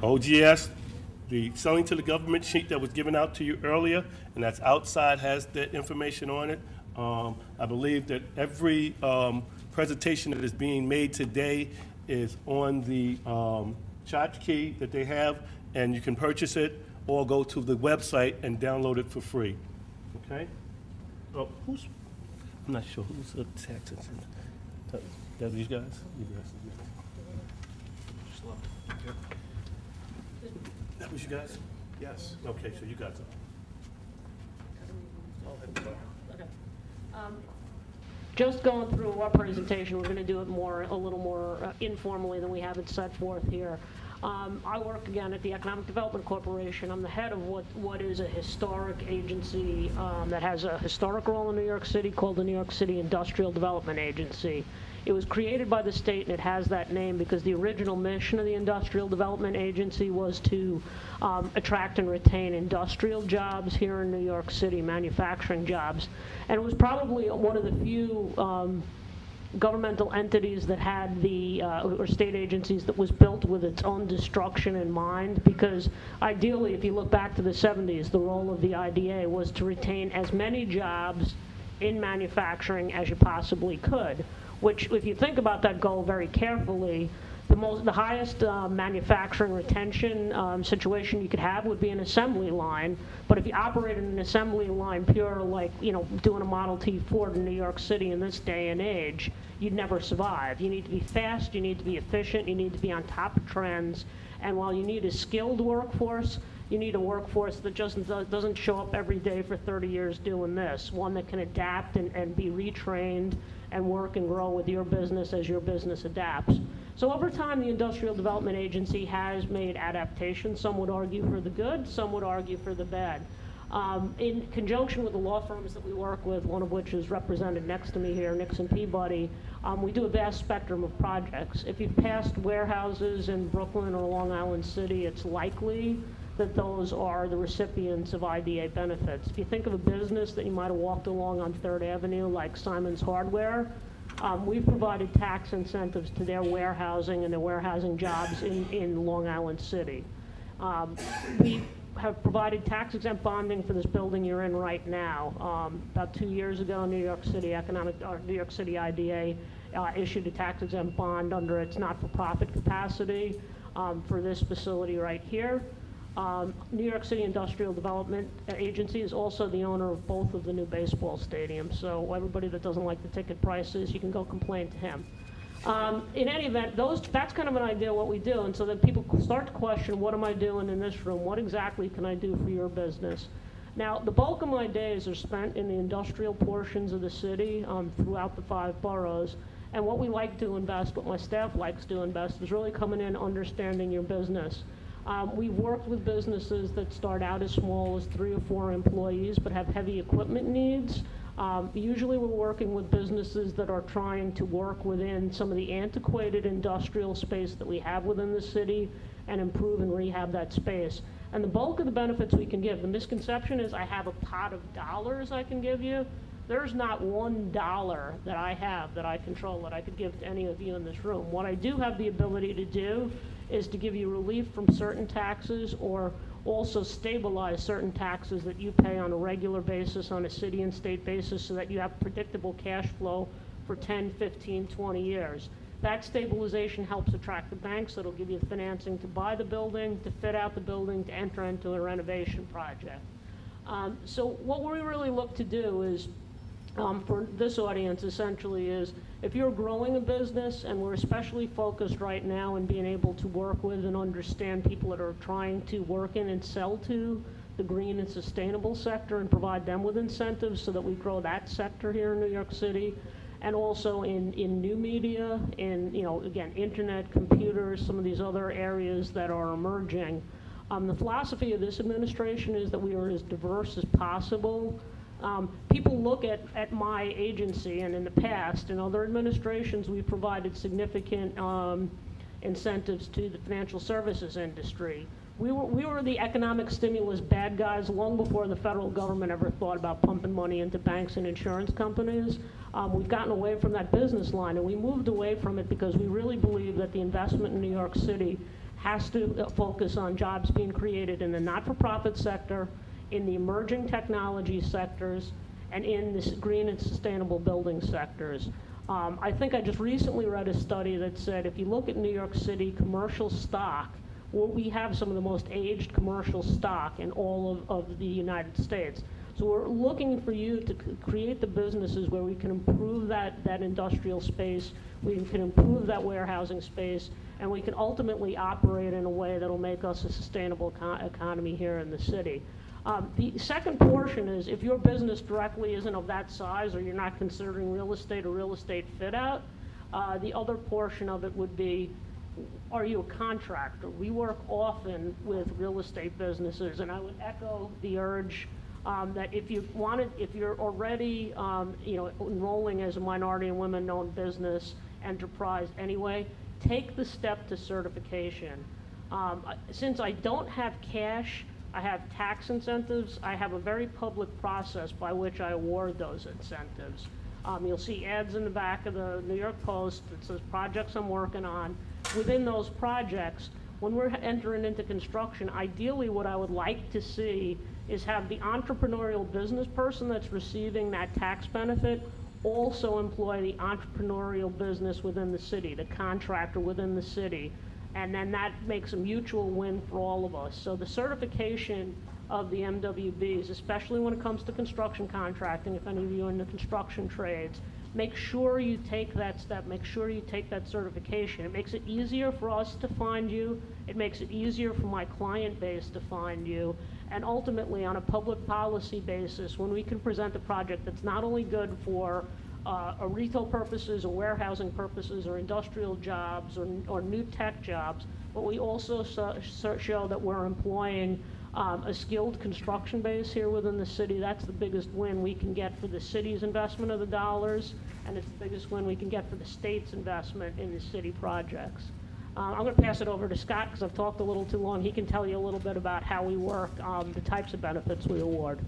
OGS, the selling to the government sheet that was given out to you earlier, and that's outside, has that information on it. I believe that every presentation that is being made today is on the tchotchke that they have, and you can purchase it or go to the website and download it for free. Okay? Oh, I'm not sure who's the tax incentive. That these guys? You guys. That was you guys? Yes. Okay, so you guys are. Just going through our presentation, we're going to do it a little more informally than we have it set forth here. I work again at the Economic Development Corporation. I'm the head of what is a historic agency that has a historic role in New York City called the New York City Industrial Development Agency. It was created by the state, and it has that name because the original mission of the Industrial Development Agency was to attract and retain industrial jobs here in New York City, manufacturing jobs. And it was probably one of the few governmental entities that had or state agencies that was built with its own destruction in mind, because ideally, if you look back to the 70s, the role of the IDA was to retain as many jobs in manufacturing as you possibly could, which, if you think about that goal very carefully, the highest manufacturing retention situation you could have would be an assembly line. But if you operated an assembly line pure, like doing a Model T Ford in New York City in this day and age, you'd never survive. You need to be fast, you need to be efficient, you need to be on top of trends. And while you need a skilled workforce, you need a workforce that just doesn't show up every day for 30 years doing this. One that can adapt and be retrained and work and grow with your business as your business adapts. So over time, the Industrial Development Agency has made adaptations. Some would argue for the good, some would argue for the bad. In conjunction with the law firms that we work with, one of which is represented next to me here, Nixon Peabody, we do a vast spectrum of projects. If you've passed warehouses in Brooklyn or Long Island City, it's likely that those are the recipients of IDA benefits. If you think of a business that you might have walked along on 3rd Avenue, like Simon's Hardware, we've provided tax incentives to their warehousing and their warehousing jobs in Long Island City. We have provided tax-exempt bonding for this building you're in right now. About 2 years ago, New York City IDA issued a tax-exempt bond under its not-for-profit capacity for this facility right here. New York City Industrial Development Agency is also the owner of both of the new baseball stadiums. So everybody that doesn't like the ticket prices, you can go complain to him. In any event, that's kind of an idea of what we do. And so then people start to question, what am I doing in this room? What exactly can I do for your business? Now, the bulk of my days are spent in the industrial portions of the city throughout the 5 boroughs. And what we like to invest, what my staff likes to invest, is really coming in, understanding your business. We've worked with businesses that start out as small as 3 or 4 employees but have heavy equipment needs. Usually we're working with businesses that are trying to work within some of the antiquated industrial space that we have within the city and improve and rehab that space. And the bulk of the benefits we can give, the misconception is I have a pot of dollars I can give you. There's not $1 that I have that I control that I could give to any of you in this room. What I do have the ability to do is to give you relief from certain taxes, or also stabilize certain taxes that you pay on a regular basis on a city and state basis, so that you have predictable cash flow for 10, 15, 20 years. That stabilization helps attract the banks that'll give you the financing to buy the building, to fit out the building, to enter into a renovation project. So what we really look to do is, for this audience essentially, is if you're growing a business, and we're especially focused right now in being able to work with and understand people that are trying to work in and sell to the green and sustainable sector and provide them with incentives so that we grow that sector here in New York City, and also in new media, in, again, internet, computers, some of these other areas that are emerging. The philosophy of this administration is that we are as diverse as possible. People look at my agency, and in the past, in other administrations, we provided significant incentives to the financial services industry. We were the economic stimulus bad guys long before the federal government ever thought about pumping money into banks and insurance companies. We've gotten away from that business line, and we moved away from it because we really believe that the investment in New York City has to focus on jobs being created in the not-for-profit sector, in the emerging technology sectors, and in the green and sustainable building sectors. I think I just recently read a study that said if you look at New York City commercial stock, we have some of the most aged commercial stock in all of the United States. So we're looking for you to create the businesses where we can improve that industrial space, we can improve that warehousing space, and we can ultimately operate in a way that'll make us a sustainable economy here in the city. The second portion is if your business directly isn't of that size or you're not considering real estate or real estate fit out, the other portion of it would be, are you a contractor? We work often with real estate businesses, and I would echo the urge that if you're already enrolling as a minority and women-owned business enterprise anyway, take the step to certification. Since I don't have cash, I have tax incentives. I have a very public process by which I award those incentives. You'll see ads in the back of the New York Post that says projects I'm working on. Within those projects, when we're entering into construction, ideally what I would like to see is have the entrepreneurial business person that's receiving that tax benefit also employ the entrepreneurial business within the city, the contractor within the city. And then that makes a mutual win for all of us. So the certification of the MWBs, especially when it comes to construction contracting, if any of you are in the construction trades, make sure you take that step, make sure you take that certification. It makes it easier for us to find you, it makes it easier for my client base to find you, and ultimately on a public policy basis, when we can present a project that's not only good for retail purposes or warehousing purposes or industrial jobs or new tech jobs, but we also show that we're employing a skilled construction base here within the city. That's the biggest win we can get for the city's investment of the dollars, and it's the biggest win we can get for the state's investment in the city projects. I'm going to pass it over to Scott because I've talked a little too long. He can tell you a little bit about how we work, the types of benefits we award.